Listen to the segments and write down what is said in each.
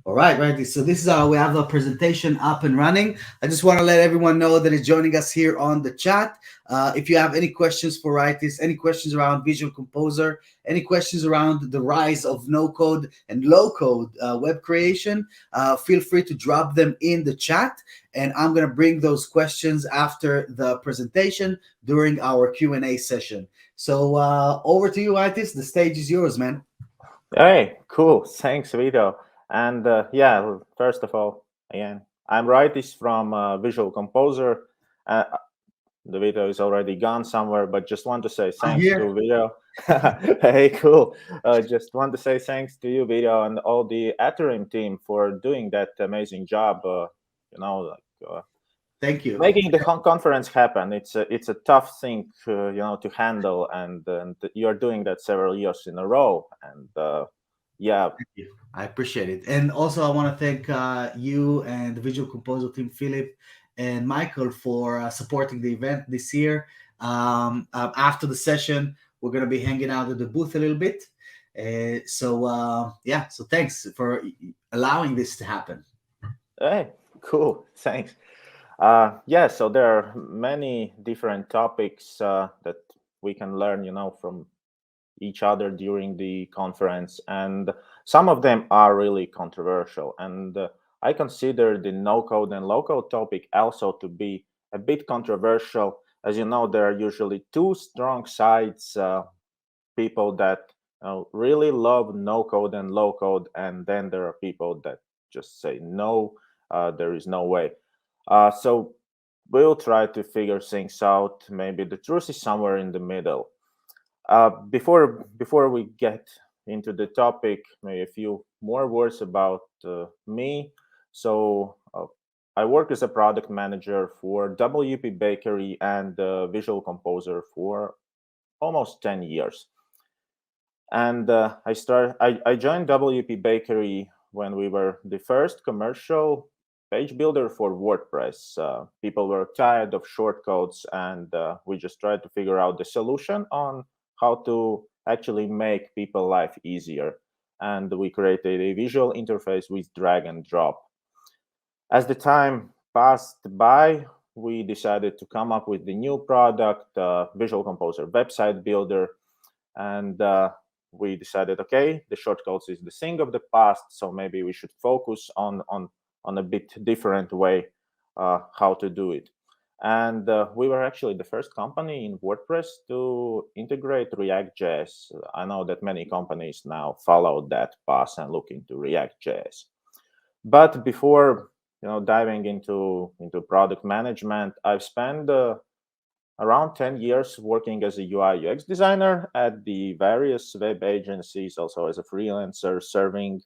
All right, right. So this is we have the presentation up and running. I just want to let everyone know that is joining us here on the chat. If you have any questions for Raitis, any questions around Visual Composer, any questions around the rise of no code and low code web creation, feel free to drop them in the chat, and I'm gonna bring those questions after the presentation during our Q&A session. So over to you, Raitis. The stage is yours, man. Hey, cool. Thanks, Vito. And yeah, first of all, again, I'm Raitis from Visual Composer. Uh, the Vito is already gone somewhere, but just want to say I'm thanks here. to Vito. Hey, cool. Just want to say thanks to you, Vito, and all the Ethereum team for doing that amazing job. Like Thank you. making the conference happen. It's a tough thing, to handle, and you're doing that several years in a row. And yeah, Thank you. I appreciate it. And also, I want to thank you and the Visual Composer team, Philip and Michael, for supporting the event this year. After the session, we're going to be hanging out at the booth a little bit. Yeah, so thanks for allowing this to happen. hey, cool. Thanks. Yeah, so there are many different topics that we can learn, from each other during the conference, and some of them are really controversial. And I consider the no code and low code topic also to be a bit controversial. As you know, there are usually two strong sides, people that really love no code and low code, and then there are people that just say no, there is no way. So we'll try to figure things out. Maybe the truth is somewhere in the middle. Before we get into the topic, maybe a few more words about me. So I work as a product manager for WP Bakery and Visual Composer for almost 10 years. And I joined WP Bakery when we were the first commercial page builder for WordPress. People were tired of shortcodes, and we just tried to figure out the solution on how to actually make people life easier. And we created a visual interface with drag and drop. As the time passed by, we decided to come up with the new product, Visual Composer Website Builder. And we decided, okay, the shortcodes is the thing of the past, so maybe we should focus on a bit different way how to do it. And we were actually the first company in WordPress to integrate React.js. I know that many companies now follow that path and look into React.js. But before diving into product management, I've spent around 10 years working as a UI UX designer at the various web agencies, also as a freelancer serving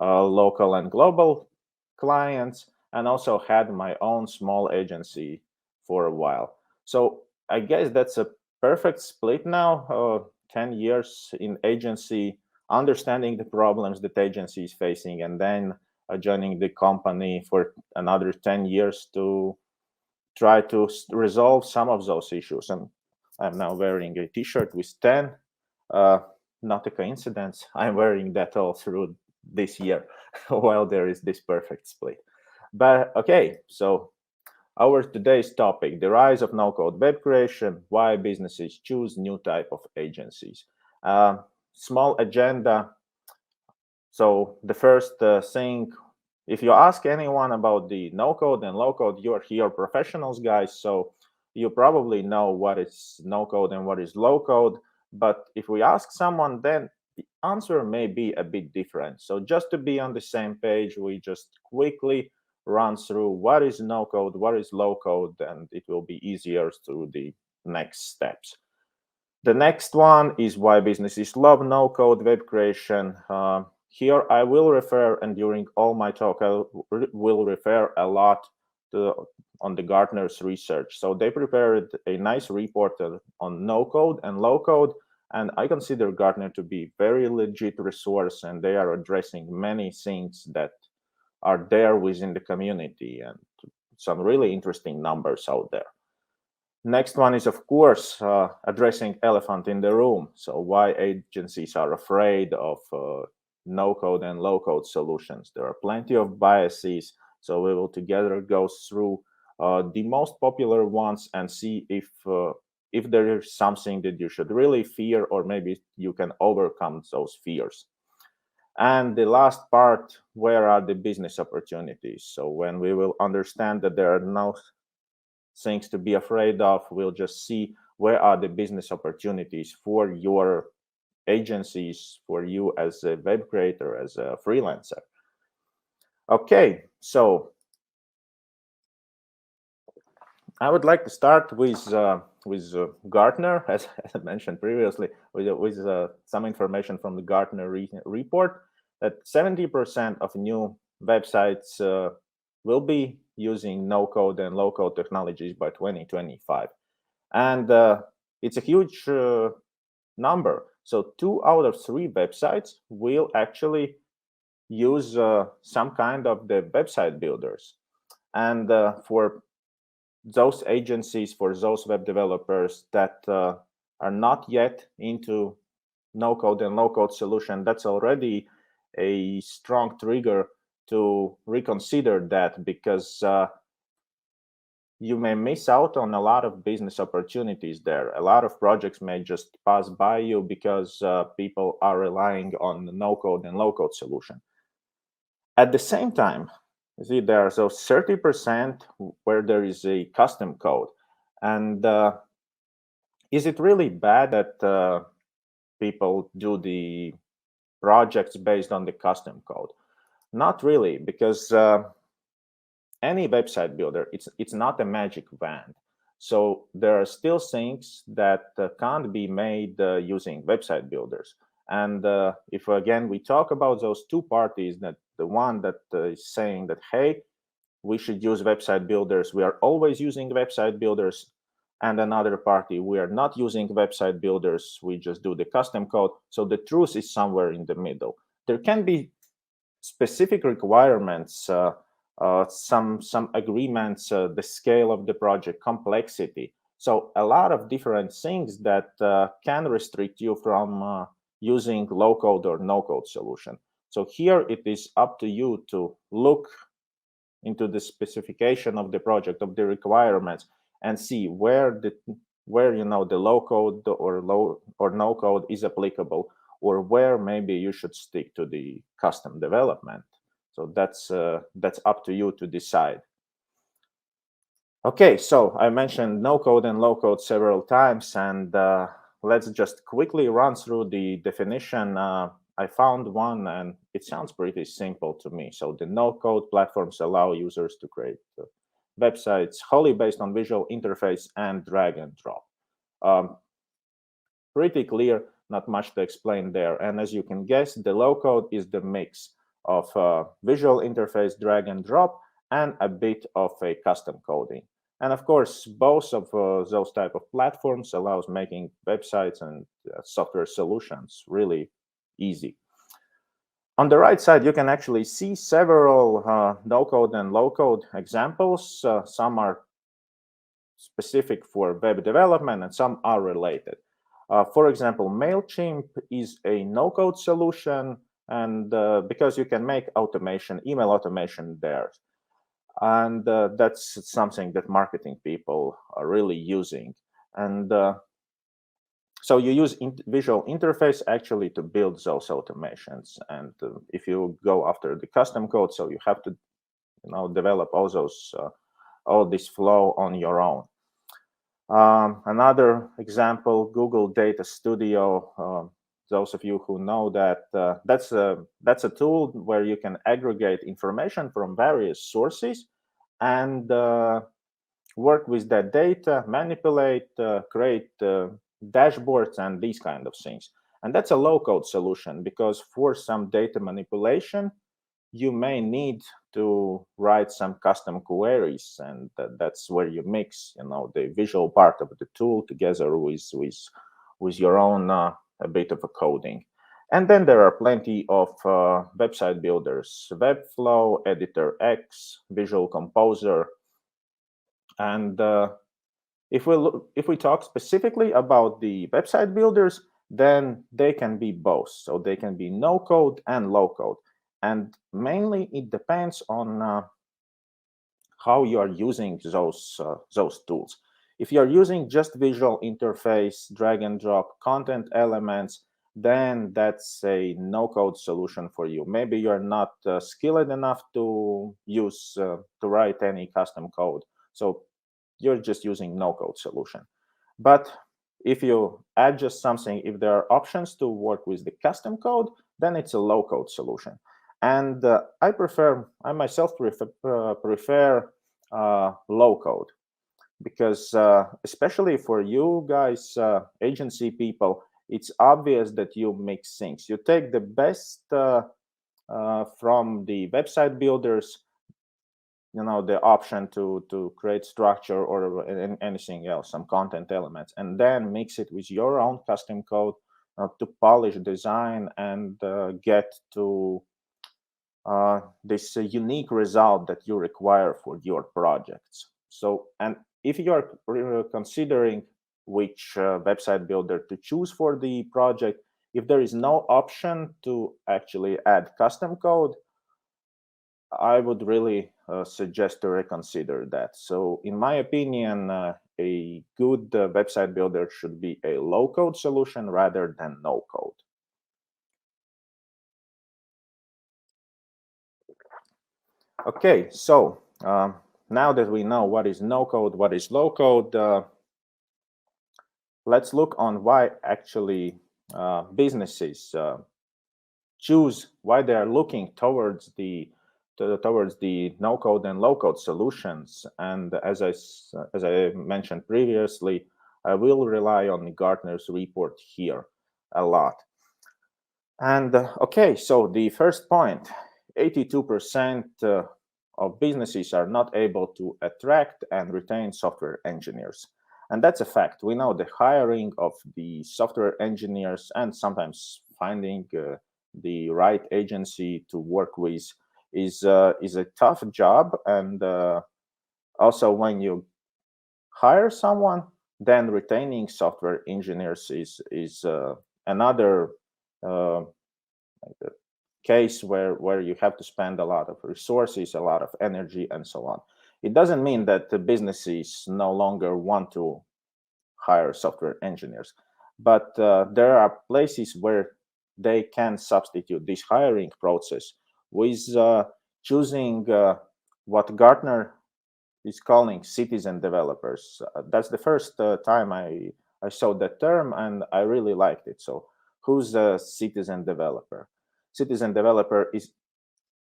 local and global clients, and also had my own small agency for a while. So I guess that's a perfect split now. 10 years in agency, understanding the problems that agency is facing, and then joining the company for another 10 years to try to resolve some of those issues. And I'm now wearing a t-shirt with 10. Uh, Not a coincidence. I'm wearing that all through this year while there is this perfect split. But okay, so our today's topic, the rise of no-code web creation, why businesses choose new type of agencies. Small agenda. So the first thing, if you ask anyone about the no-code and low-code, you're here professionals, guys, so you probably know what is no-code and what is low-code. But if we ask someone, then the answer may be a bit different. So just to be on the same page, we just quickly run through what is no-code, what is low-code, and it will be easier through the next steps. The next one is why businesses love no-code web creation. Here I will refer, and during all my talk, I will refer a lot on the Gartner's research. So they prepared a nice report on no-code and low-code, and I consider Gartner to be very legit resource, and they are addressing many things that are there within the community and some really interesting numbers out there. Next one is, of course, addressing elephant in the room. So why agencies are afraid of no code and low code solutions. There are plenty of biases, so we will together go through the most popular ones and see if there is something that you should really fear, or maybe you can overcome those fears. And the last part, where are the business opportunities? So when we will understand that there are no things to be afraid of, we'll just see where are the business opportunities for your agencies, for you as a web creator, as a freelancer. Okay, so I would like to start with Gartner, as I mentioned previously, with some information from the Gartner report that 70% of new websites will be using no-code and low-code technologies by 2025, and it's a huge number. So 2 out of 3 websites will actually use some kind of the website builders, and for those agencies, for those web developers that are not yet into no code and low code solution, that's already a strong trigger to reconsider that, because you may miss out on a lot of business opportunities there. A lot of projects may just pass by you because people are relying on the no code and low code solution. At the same time, you see, there are those 30% where there is a custom code. And is it really bad that people do the projects based on the custom code? Not really, because any website builder, it's not a magic wand. So there are still things that can't be made using website builders. And if again we talk about those 2 parties, that the one that is saying that, hey, we should use website builders, we are always using website builders, and another party, we are not using website builders, we just do the custom code. So the truth is somewhere in the middle. There can be specific requirements, some agreements, the scale of the project, complexity. So a lot of different things that can restrict you from using low code or no code solution. So here it is up to you to look into the specification of the project, of the requirements, and see where the low code or no code is applicable, or where maybe you should stick to the custom development. So that's up to you to decide. Okay, so I mentioned no code and low code several times, and let's just quickly run through the definition. I found one, and it sounds pretty simple to me. So the no-code platforms allow users to create websites wholly based on visual interface and drag and drop. Pretty clear, not much to explain there. And as you can guess, the low-code is the mix of visual interface, drag and drop, and a bit of a custom coding. And of course, both of those type of platforms allows making websites and software solutions really easy. On the right side, you can actually see several no-code and low-code examples. Some are specific for web development, and some are related. For example, MailChimp is a no-code solution, and because you can make automation, email automation there. And that's something that marketing people are really using. And so you use visual interface actually to build those automations. And if you go after the custom code, so you have to develop all this flow on your own. Another example, Google Data Studio. Those of you who know that, that's a tool where you can aggregate information from various sources and work with that data, manipulate, create dashboards, and these kind of things. And that's a low-code solution, because for some data manipulation, you may need to write some custom queries, and that's where you mix, the visual part of the tool together with your own a bit of a coding. And then there are plenty of website builders: Webflow, Editor X, Visual Composer. And if we talk specifically about the website builders, then they can be both. So they can be no code and low code. And mainly it depends on how you are using those tools. If you are using just visual interface, drag and drop content elements, then that's a no-code solution for you. Maybe you're not skilled enough to use to write any custom code, so you're just using no-code solution. But if you add just something, if there are options to work with the custom code, then it's a low-code solution. And I myself prefer low code because especially for you guys, agency people, it's obvious that you mix things. You take the best from the website builders, the option to create structure or anything else, some content elements, and then mix it with your own custom code to polish design and get to this unique result that you require for your projects. So, and if you are considering which website builder to choose for the project, if there is no option to actually add custom code, I would really suggest to reconsider that. So, in my opinion, a good website builder should be a low code solution rather than no code. Okay, so now that we know what is no code, what is low code, let's look on why actually businesses choose, why they are looking towards the no code and low code solutions. And as I mentioned previously, I will rely on Gartner's report here a lot. And okay, so the first point, 82% of businesses are not able to attract and retain software engineers. And that's a fact. We know the hiring of the software engineers and sometimes finding the right agency to work with is a tough job. And also, when you hire someone, then retaining software engineers is another uh, case where you have to spend a lot of resources, a lot of energy, and so on. It doesn't mean that the businesses no longer want to hire software engineers, but there are places where they can substitute this hiring process with choosing what Gartner is calling citizen developers. That's the first time I saw that term, and I really liked it. So, who's a citizen developer? Citizen developer is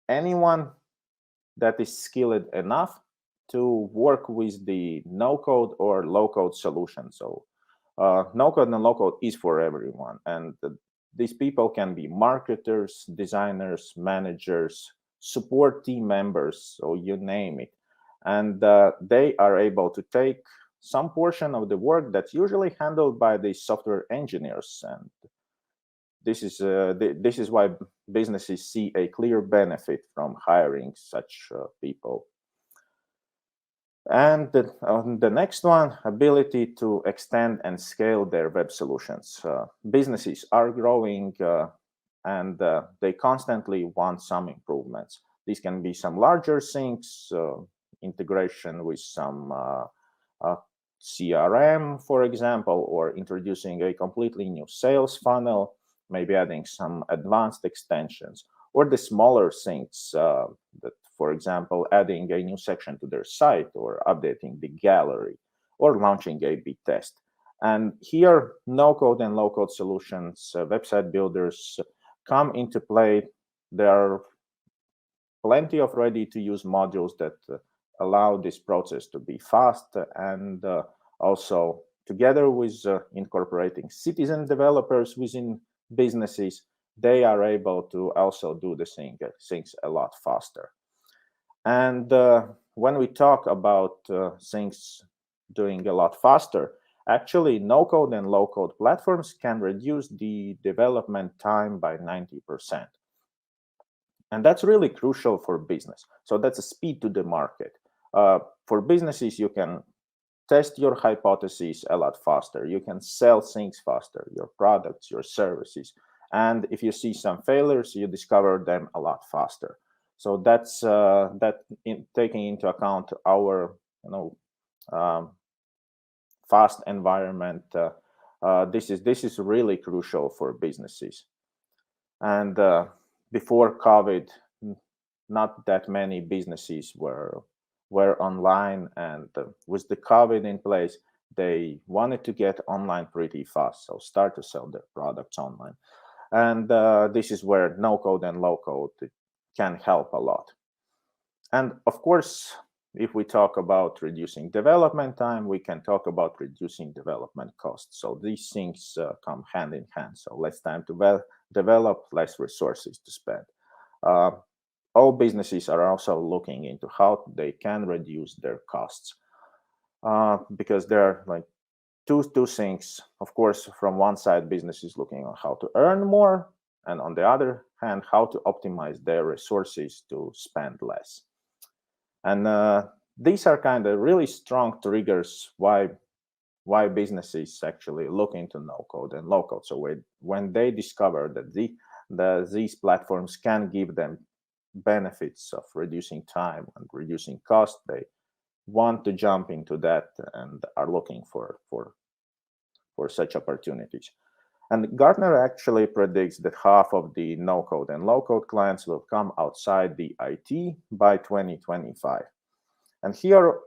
anyone that is skilled enough to work with the no code or low code solution. So, no code and low code is for everyone. And these people can be marketers, designers, managers, support team members, so you name it. And they are able to take some portion of the work that's usually handled by the software engineers. And this is why businesses see a clear benefit from hiring such people. And the next one, ability to extend and scale their web solutions. Businesses are growing and they constantly want some improvements. These can be some larger things, integration with some uh, CRM, for example, or introducing a completely new sales funnel, maybe adding some advanced extensions, or the smaller things that, for example, adding a new section to their site or updating the gallery or launching a B test. And here, no code and low code solutions, website builders come into play. There are plenty of ready to use modules that allow this process to be fast and also together with incorporating citizen developers within businesses, they are able to also do the things a lot faster. And when we talk about things doing a lot faster, actually no code and low code platforms can reduce the development time by 90%. And that's really crucial for business. So that's a speed to the market. For businesses, you can test your hypotheses a lot faster. You can sell things faster, your products, your services. And if you see some failures, you discover them a lot faster. So that's taking into account our, um, fast environment. This is really crucial for businesses. And before COVID, not that many businesses were online, and with the COVID in place, they wanted to get online pretty fast, so start to sell their products online. And this is where no code and low code can help a lot. And of course, if we talk about reducing development time, we can talk about reducing development costs. So these things come hand in hand. So less time to develop, less resources to spend. Uh, all businesses are also looking into how they can reduce their costs, because there are like two things. Of course, from one side, business is looking on how to earn more, and on the other hand, how to optimize their resources to spend less. And these are kind of really strong triggers why businesses actually look into no code and low code. So when they discover that these platforms can give them benefits of reducing time and reducing cost, they want to jump into that and are looking for such opportunities. And Gartner actually predicts that half of the no code and low code clients will come outside the IT by 2025. And here,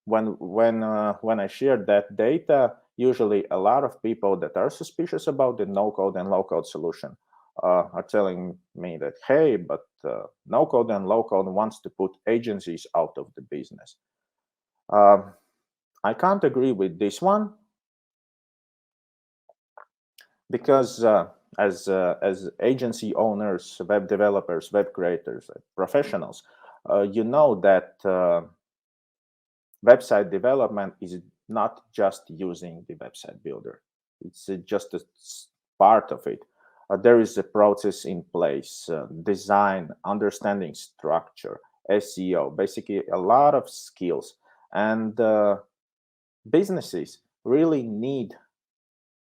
when I shared that data, usually a lot of people that are suspicious about the no code and low code solution are telling me that, hey, but no code and low code wants to put agencies out of the business. I can't agree with this one, because as agency owners, web developers, web creators, professionals, you know that website development is not just using the website builder. It's just a part of it. There is a process in place, design, understanding structure, SEO, basically a lot of skills. And businesses really need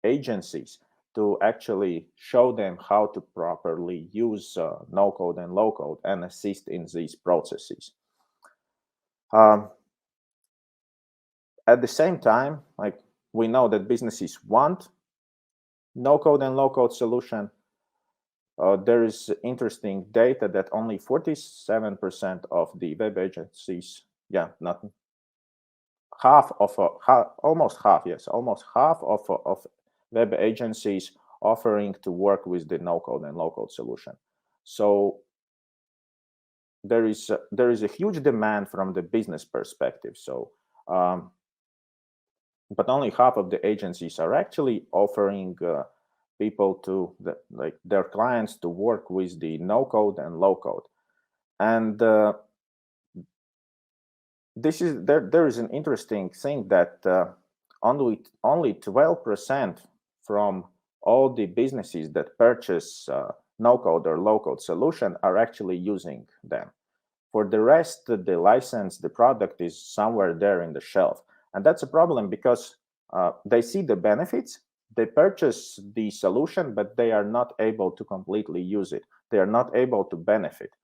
agencies to actually show them how to properly use no code and low code and assist in these processes. Um, at the same time, like, we know that businesses want no code and low code solution. There is interesting data that only 47% of the web agencies, not half of almost half, yes, almost half of web agencies offering to work with the no code and low code solution. So there is a huge demand from the business perspective. So but only half of the agencies are actually offering people to like their clients to work with the no code and low code. And there is an interesting thing that only 12% from all the businesses that purchase no code or low code solution are actually using them. For the rest, the license, the product is somewhere there in the shelf. And that's a problem, because they see the benefits, they purchase the solution, but they are not able to completely use it. They are not able to benefit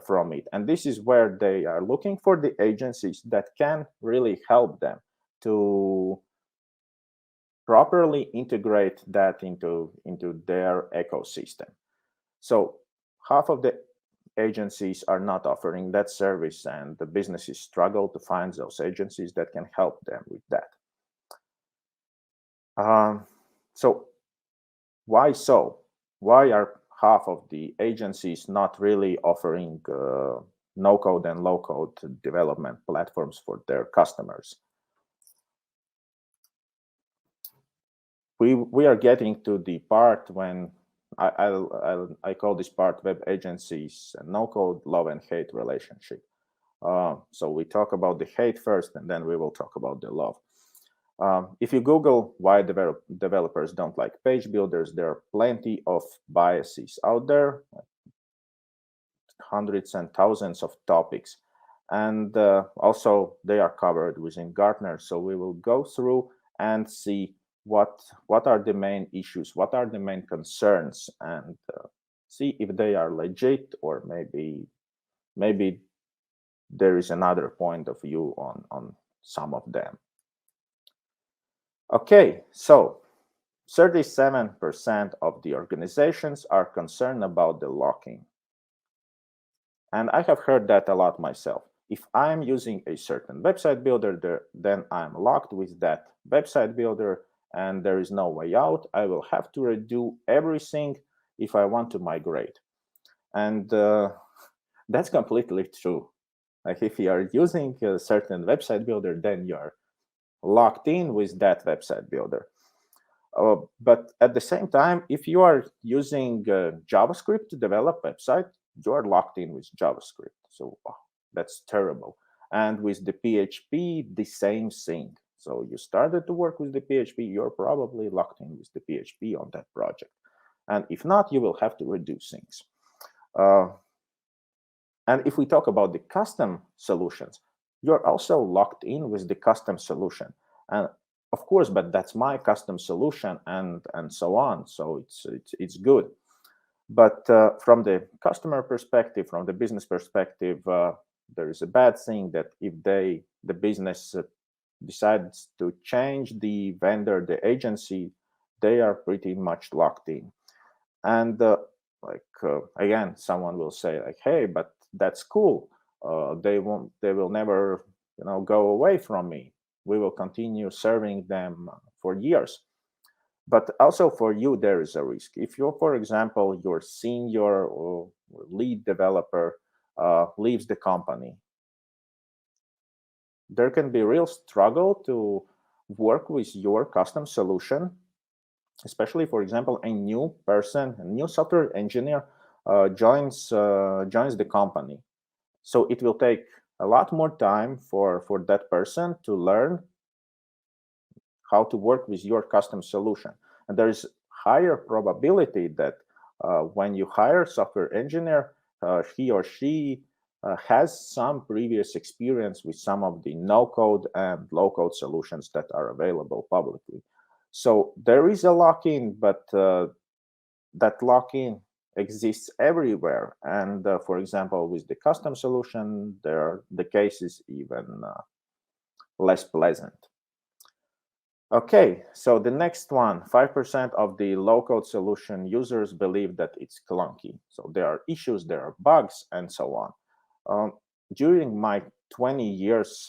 from it. And this is where they are looking for the agencies that can really help them to properly integrate that into their ecosystem. So half of the agencies are not offering that service, and the businesses struggle to find those agencies that can help them with that. So why so? Why are half of the agencies not really offering no code and low code development platforms for their customers? We are getting to the part when I call this part web agencies no code love and hate relationship. So we talk about the hate first, and then we will talk about the love. If you Google why developers don't like page builders, there are plenty of biases out there, like hundreds and thousands of topics. and also they are covered within Gartner. So we will go through and see what are the main issues, what are the main concerns, and see if they are legit, or maybe there is another point of view on some of them. Okay, so 37% of the organizations are concerned about the locking. And I have heard that a lot myself. If I'm using a certain website builder, then I'm locked with that website builder and there is no way out. I will have to redo everything if I want to migrate. And that's completely true. Like if you are using a certain website builder, then you're locked in with that website builder. But at the same time, if you are using JavaScript to develop website, you are locked in with JavaScript. So that's terrible. And with the PHP, the same thing. So you started to work with the PHP, you're probably locked in with the PHP on that project. And if not, you will have to redo things. And if we talk about the custom solutions, you're also locked in with the custom solution. And of course, but that's my custom solution, and so on. So it's good. But from the customer perspective, from the business perspective, there is a bad thing that if the business decides to change the vendor, the agency, they are pretty much locked in. And again, someone will say like, "Hey, but that's cool. They will never, go away from me. We will continue serving them for years." But also for you, there is a risk. If you're, for example, your senior or lead developer leaves the company, there can be real struggle to work with your custom solution, especially, for example, a new person, a new software engineer joins the company. So it will take a lot more time for that person to learn how to work with your custom solution. And there is higher probability that when you hire a software engineer, he or she has some previous experience with some of the no-code and low-code solutions that are available publicly. So there is a lock-in, but that lock-in exists everywhere. And for example, with the custom solution, the case is even less pleasant. Okay, so the next one, 5% of the low-code solution users believe that it's clunky. So there are issues, there are bugs, and so on. During my 20 years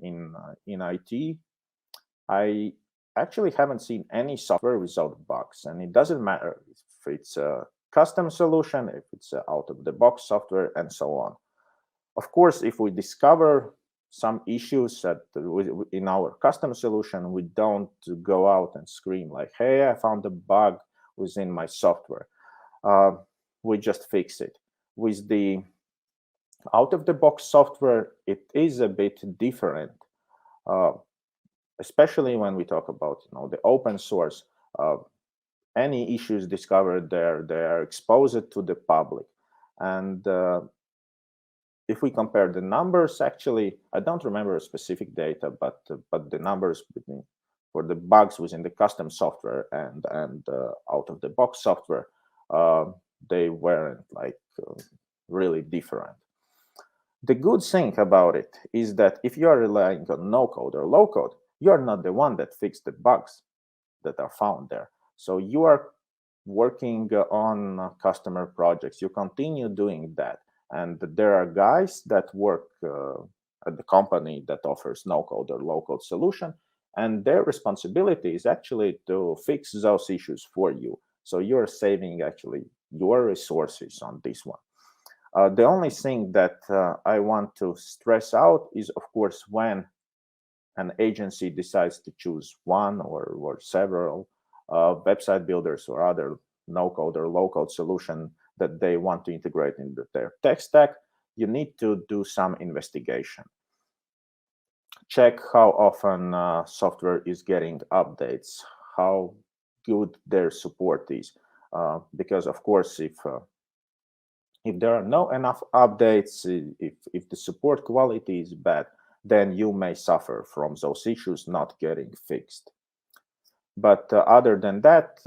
in IT, I actually haven't seen any software without bugs. And it doesn't matter if it's a custom solution, if it's out-of-the-box software, and so on. Of course, if we discover some issues in our custom solution, we don't go out and scream like, "Hey, I found a bug within my software." We just fix it. With the out-of-the-box software, it is a bit different, especially when we talk about the open source. Any issues discovered there, they are exposed to the public. And if we compare the numbers, actually, I don't remember specific data, but the numbers for the bugs within the custom software and out-of-the-box software, they weren't really different. The good thing about it is that if you are relying on no-code or low-code, you are not the one that fixed the bugs that are found there. So you are working on customer projects. You continue doing that. And there are guys that work at the company that offers no-code or low-code solution, and their responsibility is actually to fix those issues for you. So you're saving actually your resources on this one. The only thing that I want to stress out is, of course, when an agency decides to choose one or several website builders or other no-code or low-code solution that they want to integrate into their tech stack, you need to do some investigation. Check how often software is getting updates, how good their support is. Because, of course, if If there are no enough updates, if the support quality is bad, then you may suffer from those issues not getting fixed. But other than that,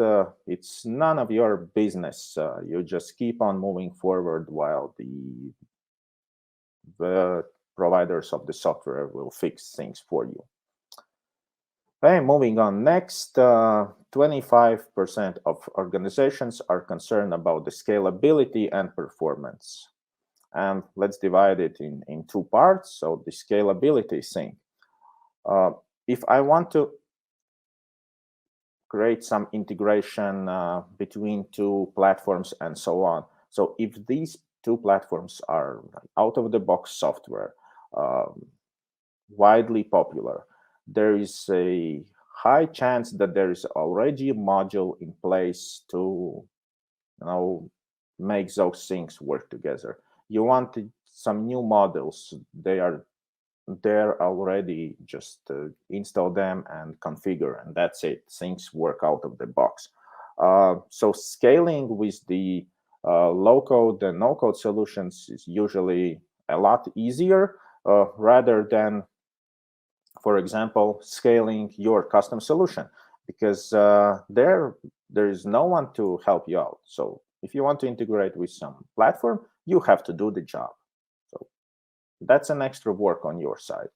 it's none of your business. You just keep on moving forward while the providers of the software will fix things for you. Okay, moving on next, 25% of organizations are concerned about the scalability and performance. And let's divide it in two parts. So the scalability thing. If I want to create some integration between two platforms and so on. So if these two platforms are out-of-the-box software, um, widely popular, there is a high chance that there is already a module in place to, make those things work together. You want some new models, they are there already, just install them and configure, and that's it. Things work out of the box. So scaling with the low code and no code solutions is usually a lot easier, rather than, for example, scaling your custom solution, because there is no one to help you out. So if you want to integrate with some platform, you have to do the job. So that's an extra work on your side.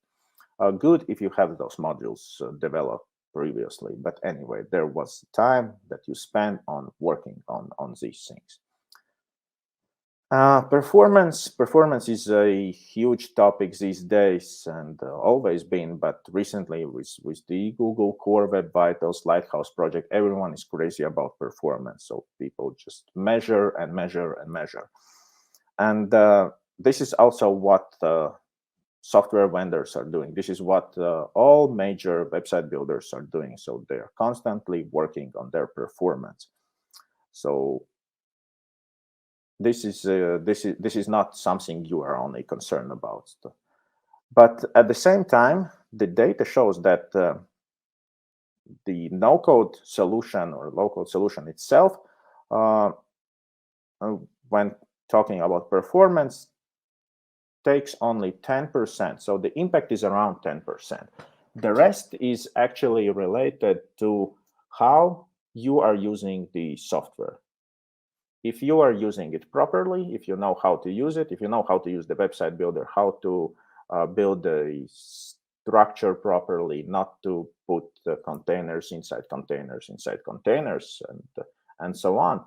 Good if you have those modules developed previously, but anyway, there was time that you spent on working on these things. Performance is a huge topic these days, and always been, but recently with the Google Core Web Vitals Lighthouse project, everyone is crazy about performance. So people just measure and measure and measure. And this is also what software vendors are doing. This is what all major website builders are doing. So they're constantly working on their performance. So this is not something you are only concerned about. But at the same time, the data shows that the no-code solution or low-code solution itself, when talking about performance, takes only 10%. So the impact is around 10%. The rest is actually related to how you are using the software. If you are using it properly, if you know how to use it, if you know how to use the website builder, how to build the structure properly, not to put containers inside containers inside containers, and so on.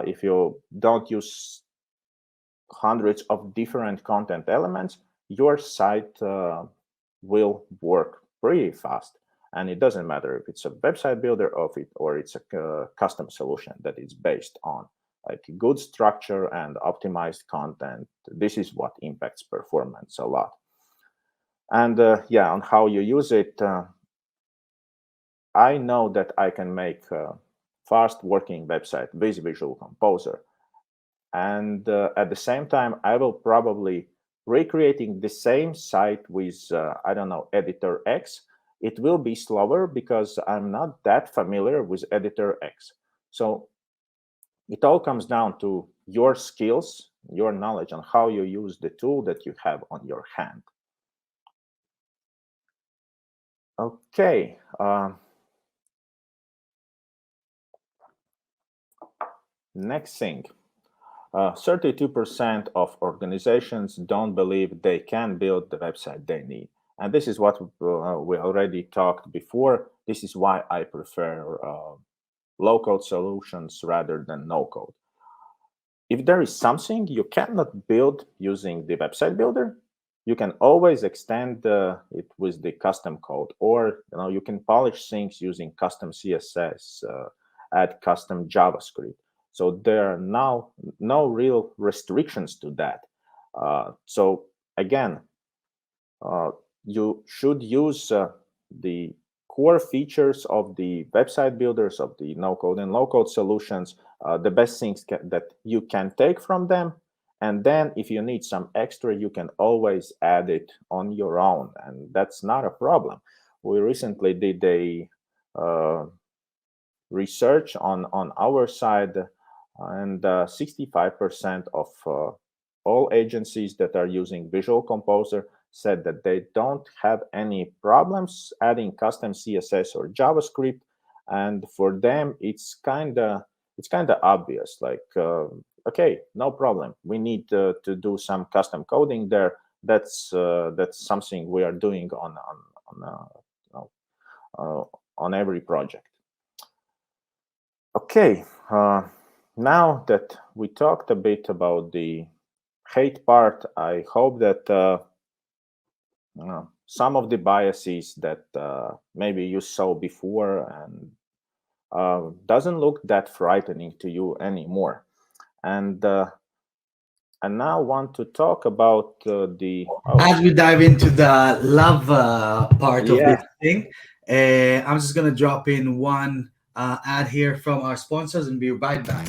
If you don't use hundreds of different content elements, your site will work pretty fast. And it doesn't matter if it's a website builder or it's a custom solution that is based on like good structure and optimized content. This is what impacts performance a lot. And on how you use it, I know that I can make a fast working website with Visual Composer. And at the same time, I will probably recreating the same site with, I don't know, Editor X. It will be slower because I'm not that familiar with Editor X. So it all comes down to your skills, your knowledge on how you use the tool that you have on your hand. Okay. Next thing. 32% of organizations don't believe they can build the website they need. And this is what we already talked before. This is why I prefer low-code solutions rather than no-code. If there is something you cannot build using the website builder, you can always extend it with the custom code, or you can polish things using custom CSS, add custom JavaScript. So there are now no real restrictions to that. So again, you should use the core features of the website builders, of the no-code and low-code solutions, the best things that you can take from them. And then if you need some extra, you can always add it on your own. And that's not a problem. We recently did a research on our side and 65% of all agencies that are using Visual Composer said that they don't have any problems adding custom CSS or JavaScript, and for them it's kind of obvious. Like, okay, no problem. We need to do some custom coding there. That's something we are doing uh, on every project. Okay, now that we talked a bit about the hate part, I hope that some of the biases that maybe you saw before and doesn't look that frightening to you anymore. And I now want to talk about the As we dive into the love part of this yeah. thing, I'm just gonna drop in one ad here from our sponsors and be right back.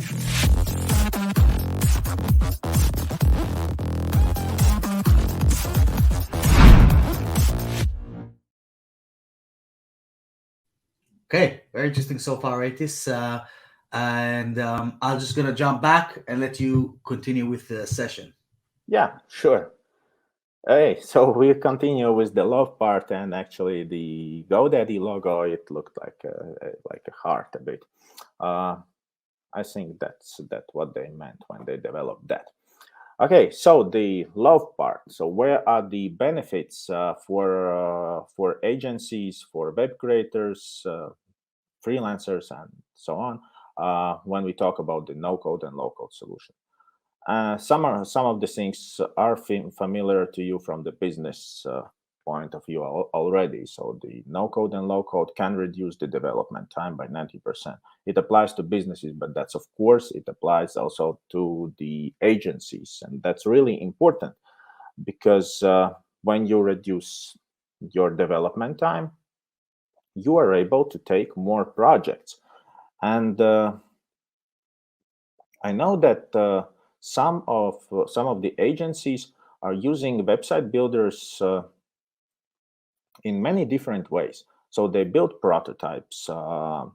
Okay, very interesting so far, Raitis. And I'm just gonna jump back and let you continue with the session. Yeah, sure. Hey, so we continue with the love part, and actually the GoDaddy logo, it looked like a heart a bit. Uh, I think that's what they meant when they developed that. Okay, so the love part. So where are the benefits for agencies, for web creators, freelancers, and so on when we talk about the no-code and low-code solution? Some of the things are familiar to you from the business point of view already. So the no code and low code can reduce the development time by 90%. It applies to businesses, but that's, of course, it applies also to the agencies, and that's really important because when you reduce your development time, you are able to take more projects. And I know that some of the agencies are using website builders in many different ways. So they build prototypes for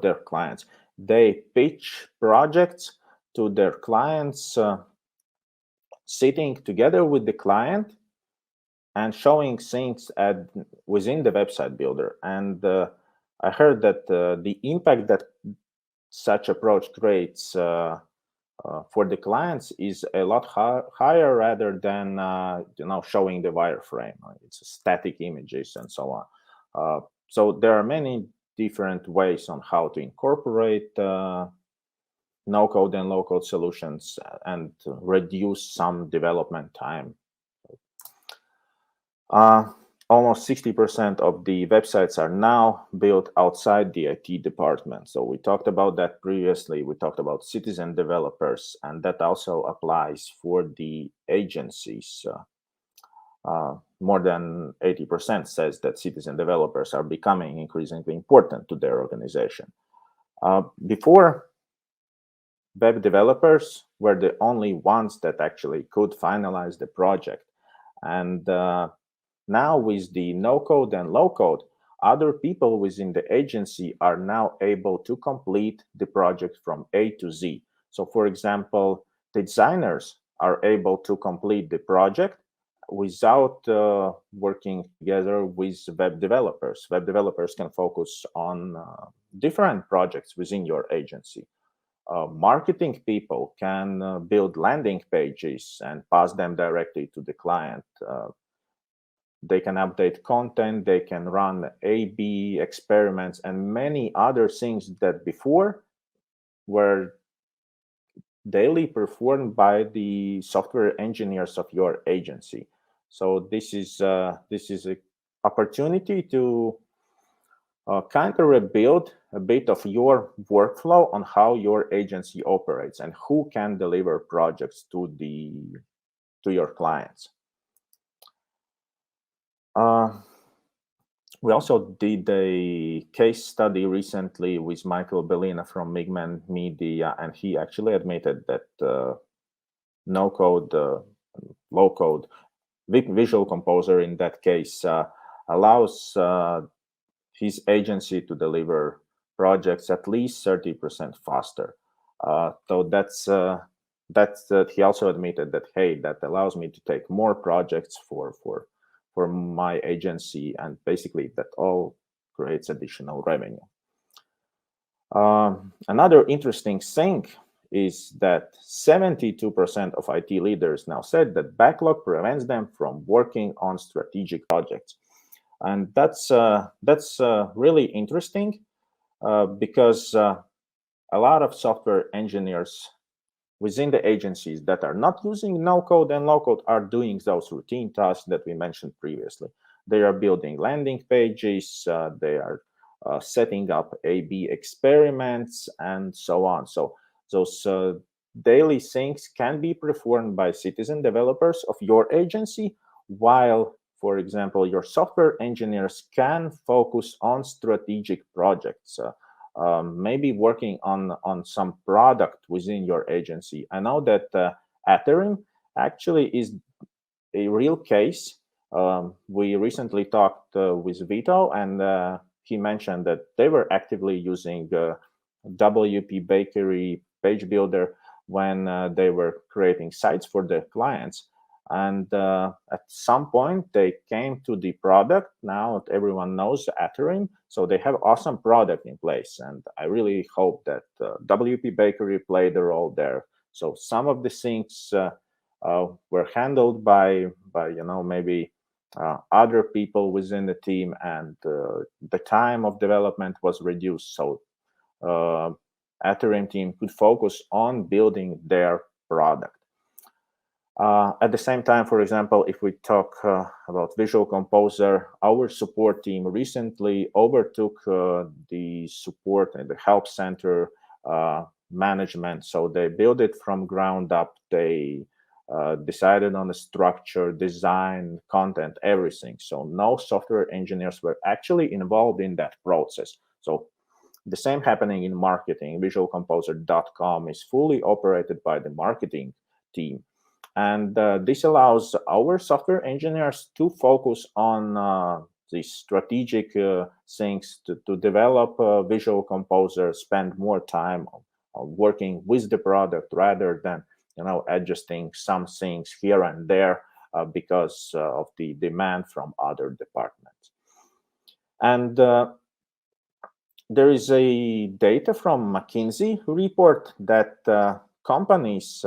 their clients. They pitch projects to their clients, sitting together with the client and showing things within the website builder. And I heard that the impact that such approach creates for the clients is a lot higher rather than showing the wireframe. It's static images and so on. So there are many different ways on how to incorporate no code and low code solutions and reduce some development time. Uh, Almost 60% of the websites are now built outside the IT department. So we talked about that previously. We talked about citizen developers, and that also applies for the agencies. More than 80% says that citizen developers are becoming increasingly important to their organization. Before, web developers were the only ones that actually could finalize the project. And now with the no code and low code, other people within the agency are now able to complete the project from A to Z. So for example, the designers are able to complete the project without working together with web developers. Web developers can focus on different projects within your agency. Marketing people can build landing pages and pass them directly to the client. They can update content, they can run A/B experiments, and many other things that before were daily performed by the software engineers of your agency. So this is an opportunity to kind of rebuild a bit of your workflow on how your agency operates and who can deliver projects to your clients. We also did a case study recently with Michael Bellina from Migman Media, and he actually admitted that no code, low code, Visual Composer in that case allows his agency to deliver projects at least 30% faster. So he also admitted that, hey, that allows me to take more projects for my agency, and basically that all creates additional revenue. Another interesting thing is that 72% of IT leaders now said that backlog prevents them from working on strategic projects, and that's really interesting because a lot of software engineers within the agencies that are not using no code and low code are doing those routine tasks that we mentioned previously. They are building landing pages, they are setting up A/B experiments, and so on. So those daily things can be performed by citizen developers of your agency, while, for example, your software engineers can focus on strategic projects. Maybe working on some product within your agency. I know that Ethereum actually is a real case. We recently talked with Vito, and he mentioned that they were actively using WP Bakery Page Builder when they were creating sites for their clients. And at some point, they came to the product. Now everyone knows Ethereum, so they have awesome product in place. And I really hope that WP Bakery played a role there. So some of the things were handled by maybe other people within the team, and the time of development was reduced. So Ethereum team could focus on building their product. At the same time, for example, if we talk about Visual Composer, our support team recently overtook the support and the help center management. So they built it from ground up. They decided on the structure, design, content, everything. So no software engineers were actually involved in that process. So the same happening in marketing. VisualComposer.com is fully operated by the marketing team. And this allows our software engineers to focus on the strategic things to develop Visual Composer, spend more time on working with the product rather than adjusting some things here and there because of the demand from other departments. And there is a data from McKinsey report that companies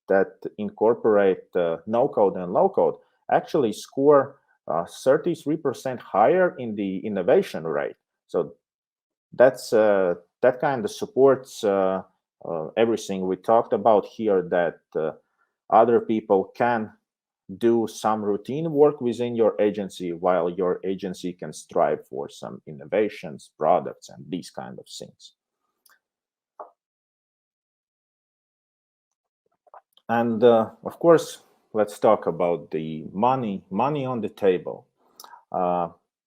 that incorporate no code and low code actually score 33% higher in the innovation rate. So that's that kind of supports everything we talked about here, that other people can do some routine work within your agency while your agency can strive for some innovations, products, and these kind of things. And of course, let's talk about the money on the table.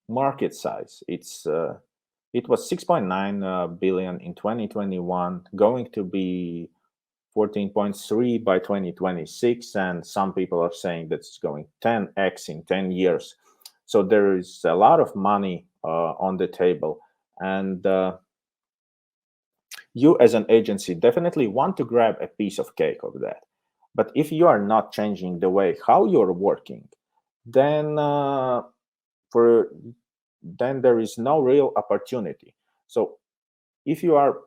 Market size. It was 6.9 billion in 2021, going to be 14.3 by 2026, and some people are saying that it's going 10x in 10 years. So there is a lot of money on the table, and you as an agency definitely want to grab a piece of cake of that. But if you are not changing the way how you're working, then then there is no real opportunity. So if you are,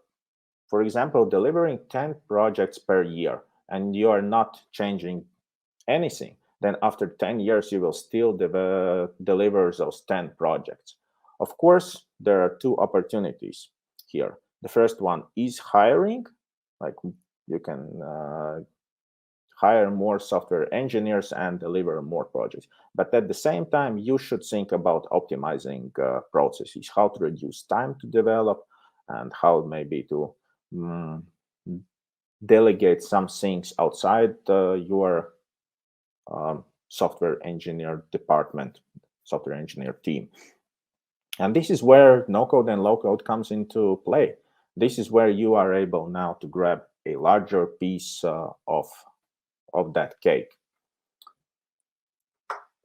for example, delivering 10 projects per year and you are not changing anything, then after 10 years you will still deliver those 10 projects. Of course, there are two opportunities here. The first one is hiring. Like, you can hire more software engineers and deliver more projects. But at the same time, you should think about optimizing processes, how to reduce time to develop, and how maybe to delegate some things outside your software engineer department, software engineer team. And this is where no code and low code comes into play. This is where you are able now to grab a larger piece of that cake.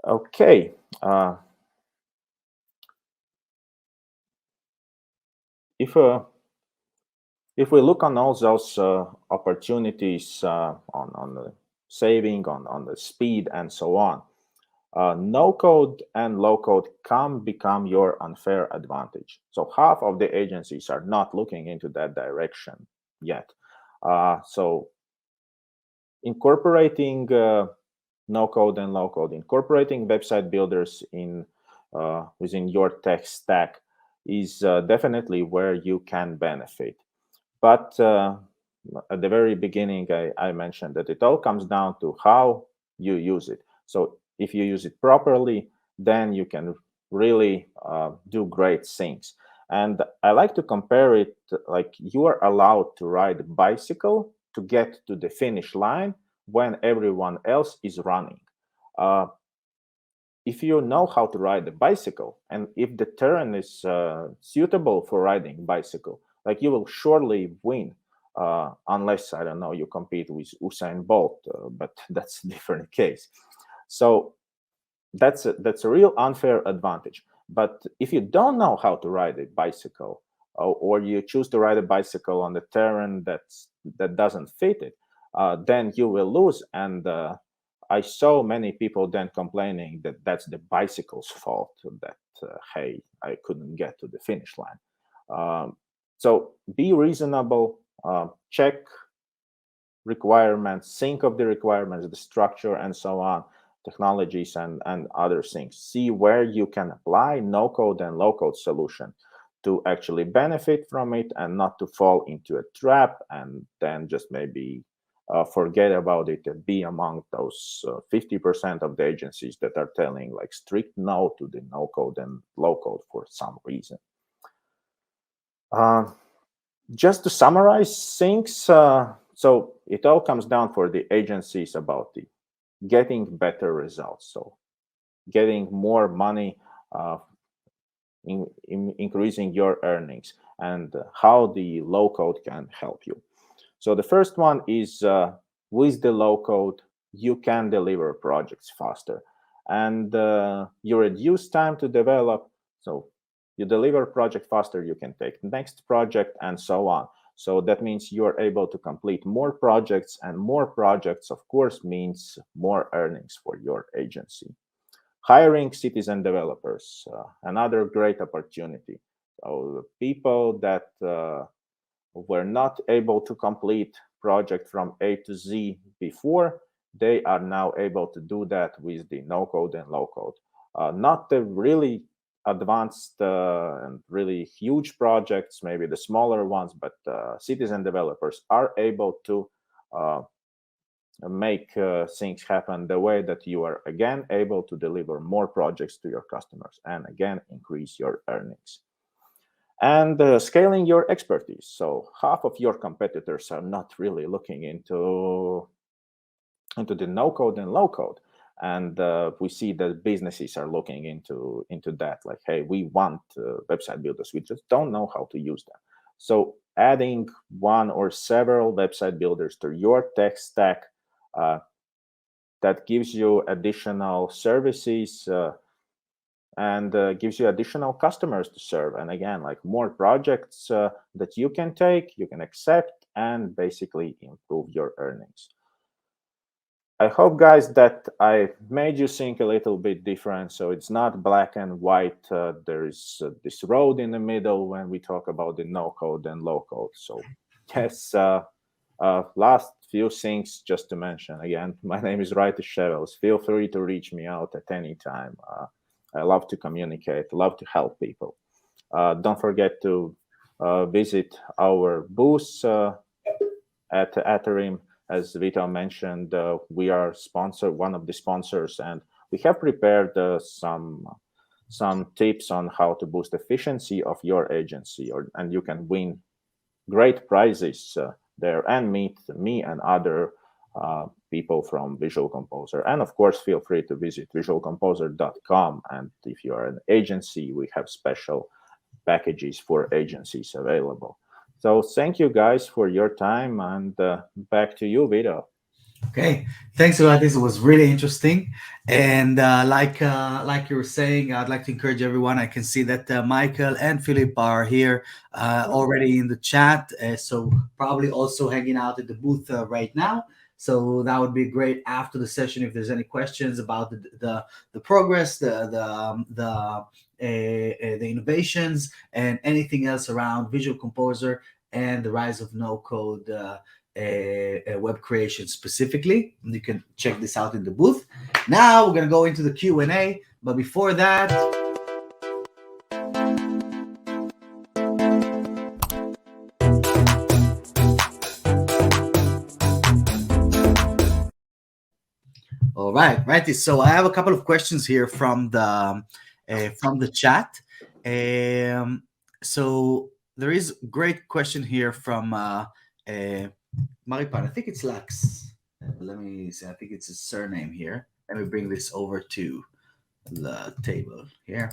Okay. If if we look on all those opportunities on the saving, on the speed, and so on, no code and low code can become your unfair advantage. So half of the agencies are not looking into that direction yet. So incorporating no code and low code, incorporating website builders in within your tech stack is definitely where you can benefit. But at the very beginning, I mentioned that it all comes down to how you use it. So if you use it properly, then you can really do great things. And I like to compare it like you are allowed to ride a bicycle to get to the finish line when everyone else is running. Uh, if you know how to ride a bicycle and if the terrain is suitable for riding bicycle, like you will surely win, unless, I don't know, you compete with Usain Bolt, but that's a different case. So that's a real unfair advantage. But if you don't know how to ride a bicycle, or you choose to ride a bicycle on the terrain that doesn't fit it, then you will lose. And I saw many people then complaining that that's the bicycle's fault, that hey, I couldn't get to the finish line. So be reasonable, check requirements, think of the requirements, the structure, and so on, technologies, and other things. See where you can apply no code and low code solution to actually benefit from it and not to fall into a trap and then just maybe forget about it and be among those 50% of the agencies that are telling like strict no to the no code and low code for some reason. Uh, just to summarize things, so it all comes down for the agencies about the getting better results. So getting more money, in increasing your earnings, and how the low code can help you. So the first one is with the low code, you can deliver projects faster, and you reduce time to develop. So you deliver project faster, you can take the next project, and so on. So that means you are able to complete more projects, and more projects, of course, means more earnings for your agency. Hiring citizen developers, another great opportunity. So people that were not able to complete project from A to Z before, they are now able to do that with the no code and low code. Not the really advanced and really huge projects, maybe the smaller ones, but citizen developers are able to uh, make things happen the way that you are again able to deliver more projects to your customers and again increase your earnings. And scaling your expertise. So half of your competitors are not really looking into the no code and low code, and we see that businesses are looking into that, like, hey, we want website builders, we just don't know how to use them. So adding one or several website builders to your tech stack, uh, that gives you additional services, and gives you additional customers to serve, and again, like more projects that you can take, you can accept, and basically improve your earnings. I hope, guys, that I made you think a little bit different. So it's not black and white. There is this road in the middle when we talk about the no code and low code. So yes, last few things just to mention. Again, my name is Raitis. Feel free to reach me out at any time. I love to communicate, love to help people. Don't forget to visit our booth at Ethereum. As Vito mentioned, we are one of the sponsors, and we have prepared some tips on how to boost efficiency of your agency, and you can win great prizes there and meet me and other people from Visual Composer. And of course, feel free to visit visualcomposer.com. And if you are an agency, we have special packages for agencies available. So thank you guys for your time, and back to you, Vito. Okay, thanks a lot. This was really interesting, and like you were saying, I'd like to encourage everyone. I can see that Michael and Philip are here already in the chat, so probably also hanging out at the booth right now. So that would be great after the session if there's any questions about the progress, the innovations, and anything else around Visual Composer and the rise of no code. Web creation specifically. You can check this out in the booth. Now we're gonna go into the Q&A, but before that, all right, right. So I have a couple of questions here from the chat. Um, so there is a great question here from Maripan. I think it's Lax. Let me see. I think it's his surname here. Let me bring this over to the table here.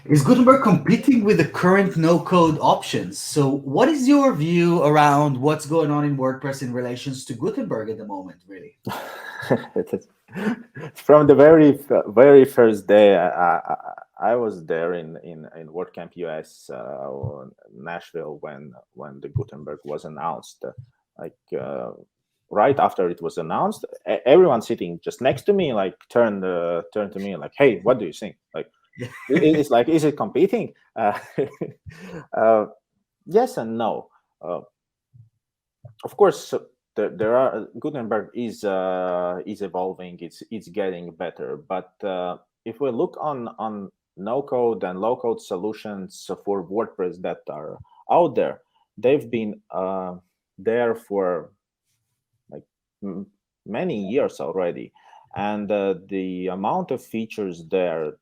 Is Gutenberg competing with the current no-code options? So, what is your view around what's going on in WordPress in relations to Gutenberg at the moment? Really? It's- From the very first day, I was there in WordCamp US, Nashville, when the Gutenberg was announced. Like right after it was announced, everyone sitting just next to me like turned to me like, "Hey, what do you think?" Like it's like, is it competing? Uh, yes and no. Uh, of course, there are Gutenberg is evolving. It's getting better. But if we look on no code and low code solutions for WordPress that are out there, they've been there for like many years already, and the amount of features there,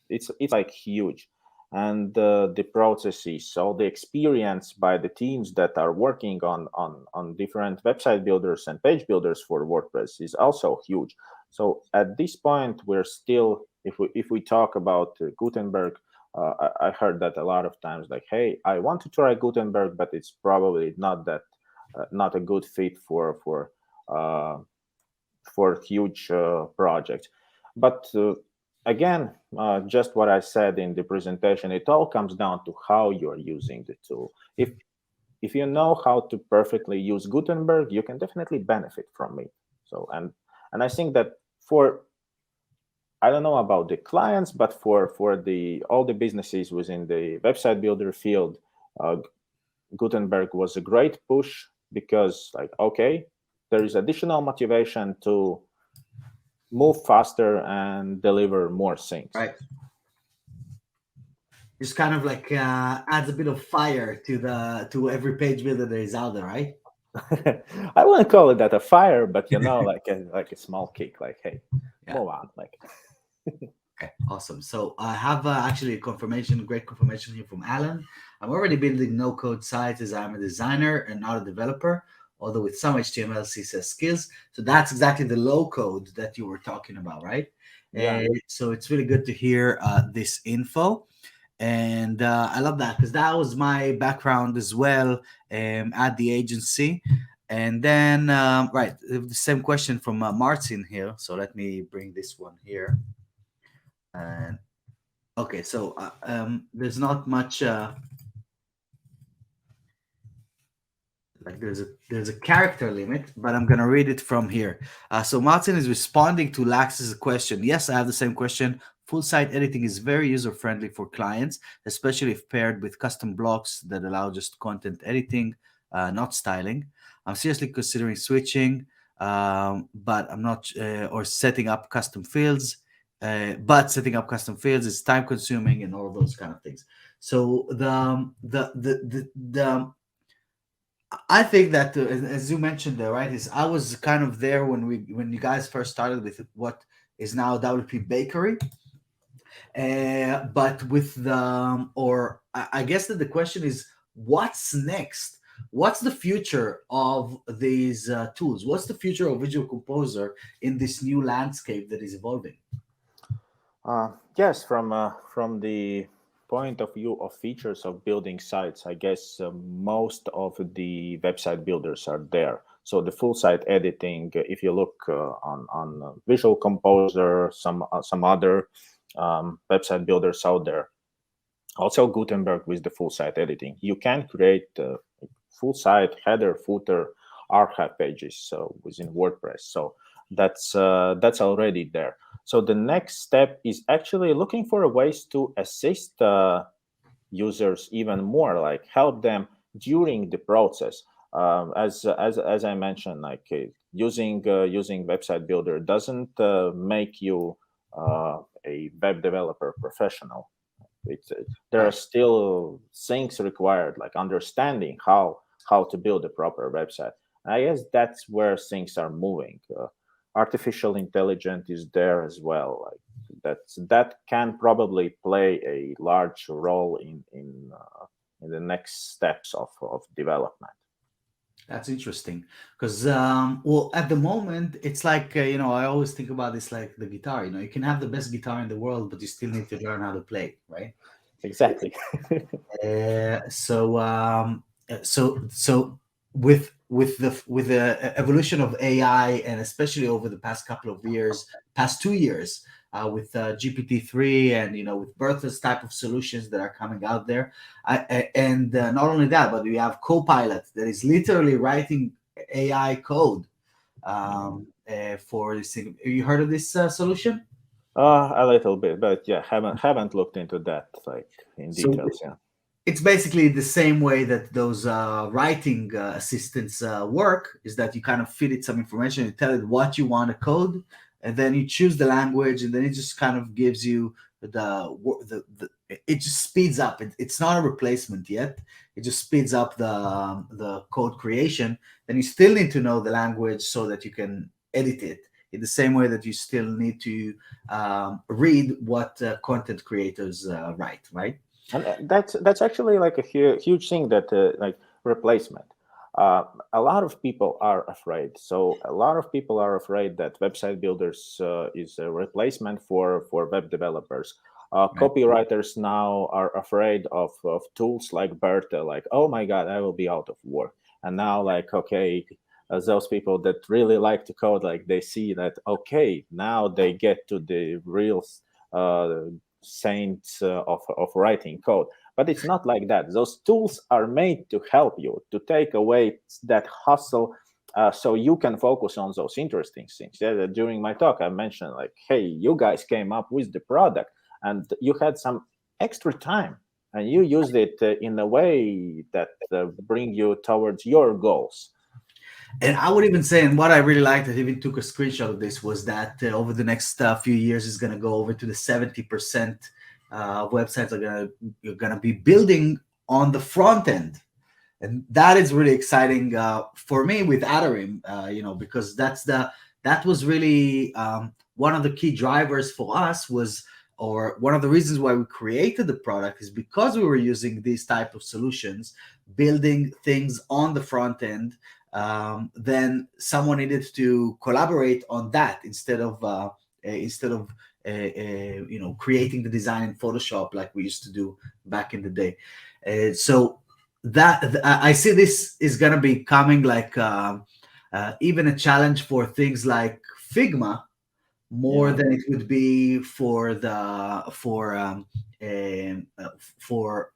it's like huge, and the processes, so the experience by the teams that are working on different website builders and page builders for WordPress is also huge. So at this point, we're still, if we talk about Gutenberg, I heard that a lot of times, like, hey, I want to try Gutenberg, but it's probably not that not a good fit uh, for huge projects. But again, just what I said in the presentation, it all comes down to how you're using the tool. If you know how to perfectly use Gutenberg, you can definitely benefit from it. So and I think that for, I don't know about the clients, but for the all the businesses within the website builder field, uh, Gutenberg was a great push, because like, okay, there is additional motivation to move faster and deliver more things. Right. Just kind of like adds a bit of fire to every page builder that is out there, right? I wouldn't call it that a fire, but like a small kick, like, hey, Yeah. move on. Like, Okay, awesome. So I have actually a confirmation, great confirmation here from Alan. I'm already building no-code sites as I'm a designer and not a developer, although with some HTML, CSS skills. So that's exactly the low code that you were talking about, right? yeah, So it's really good to hear this info. And I love that because that was my background as well at the agency. And then, right, the same question from Martin here. So let me bring this one here. And okay, so there's not much like there's a character limit, but I'm gonna read it from here. So Martin is responding to Lax's question. Yes, I have the same question. Full site editing is very user friendly for clients, especially if paired with custom blocks that allow just content editing, not styling. I'm seriously considering switching, but I'm not, or setting up custom fields. But setting up custom fields is time consuming and all those kind of things. So the I think that as you mentioned there, right, is I was kind of there when you guys first started with what is now WP Bakery, but with the or I guess that the question is what's next? What's the future of these tools? What's the future of Visual Composer in this new landscape that is evolving? yes, from the point of view of features of building sites, I guess most of the website builders are there. So the full site editing, if you look on Visual Composer, some other website builders out there, also Gutenberg with the full site editing, you can create full site header, footer, archive pages within WordPress. So that's already there. So the next step is actually looking for ways to assist users even more, like help them during the process. As I mentioned, like using website builder doesn't make you a web developer professional. There are Right. still things required, like understanding how to build a proper website. I guess that's where things are moving. Artificial intelligence is there as well. Like that can probably play a large role in the next steps of development. That's interesting because, well, at the moment, it's like, I always think about this like the guitar. You can have the best guitar in the world, but you still need to learn how to play, right? Exactly. So with the evolution of AI, and especially over the past couple of years, past 2 years, with GPT-3, and with Bertha's type of solutions that are coming out there, and not only that, but we have Copilot that is literally writing AI code for this thing. Have you heard of this solution? A little bit, but yeah, haven't looked into that like in So details. Yeah. it's basically the same way that those writing assistants work, is that you kind of feed it some information, you tell it what you want to code, and then you choose the language, and then it just kind of gives you it just speeds up. It's not a replacement yet. It just speeds up the code creation. Then you still need to know the language so that you can edit it in the same way that you still need to read what content creators write, right? And that's actually like a huge thing, that like replacement. A lot of people are afraid. So a lot of people are afraid that website builders is a replacement for web developers. Right. Copywriters now are afraid of tools like Bertha, like, oh my God, I will be out of work. And now, like, okay, those people that really like to code, like they see that, okay, now they get to the real uh, saints of writing code. But it's not like that. Those tools are made to help you, to take away that hustle, so you can focus on those interesting things. Yeah, during my talk, I mentioned, like, hey, you guys came up with the product and you had some extra time and you used it in a way that bring you towards your goals. And I would even say, and what I really liked, I even took a screenshot of this, was that over the next few years, is going to go over to the 70% websites you're gonna be building on the front end, and that is really exciting for me with Adarim, because that was really one of the key drivers for us, or one of the reasons why we created the product, is because we were using these type of solutions, building things on the front end. Then someone needed to collaborate on that instead of creating the design in Photoshop like we used to do back in the day. So that I see this is going to be coming like even a challenge for things like Figma, more Yeah. than it would be for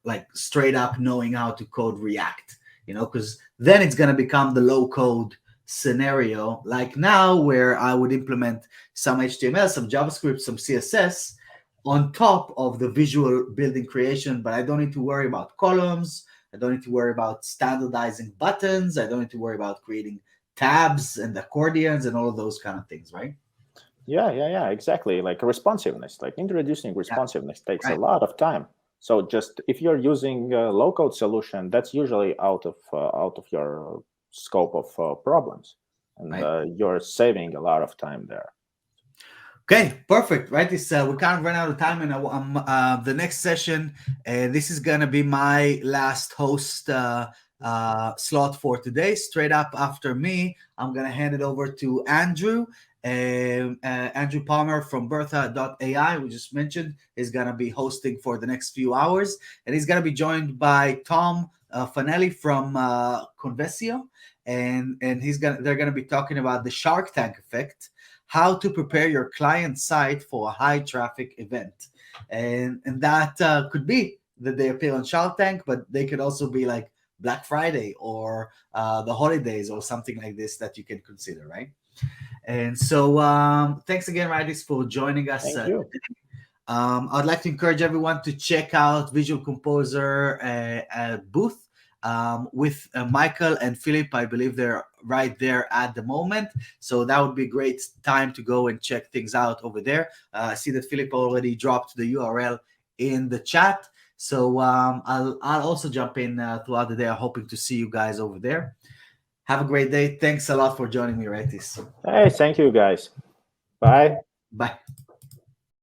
like straight up knowing how to code React, because then it's going to become the low code scenario, like now, where I would implement some HTML, some JavaScript, some CSS on top of the visual building creation, but I don't need to worry about columns. I don't need to worry about standardizing buttons. I don't need to worry about creating tabs and accordions and all of those kind of things, right? Yeah, exactly. Like responsiveness, like introducing Yeah, responsiveness takes a right. lot of time. So just if you're using a low code solution, that's usually out of your scope of problems, and Right. you're saving a lot of time there. Okay, perfect. Right, this we kind of ran out of time, and the next session. This is gonna be my last host slot for today. Straight up after me, I'm gonna hand it over to Andrew. Andrew Palmer from Bertha.ai, we just mentioned, is gonna be hosting for the next few hours, and he's gonna be joined by Tom Fanelli from Convesio, and they're gonna be talking about the Shark Tank effect, how to prepare your client site for a high traffic event, and that could be that they appear on Shark Tank, but they could also be like Black Friday or the holidays or something like this that you can consider, right? And so, thanks again, Raitis, for joining us. Thank you. I'd like to encourage everyone to check out Visual Composer booth with Michael and Philip. I believe they're right there at the moment. So that would be a great time to go and check things out over there. I see that Philip already dropped the URL in the chat. So I'll also jump in throughout the day. I'm hoping to see you guys over there. Have a great day. Thanks a lot for joining me, Raitis. Hey, thank you guys. Bye. Bye.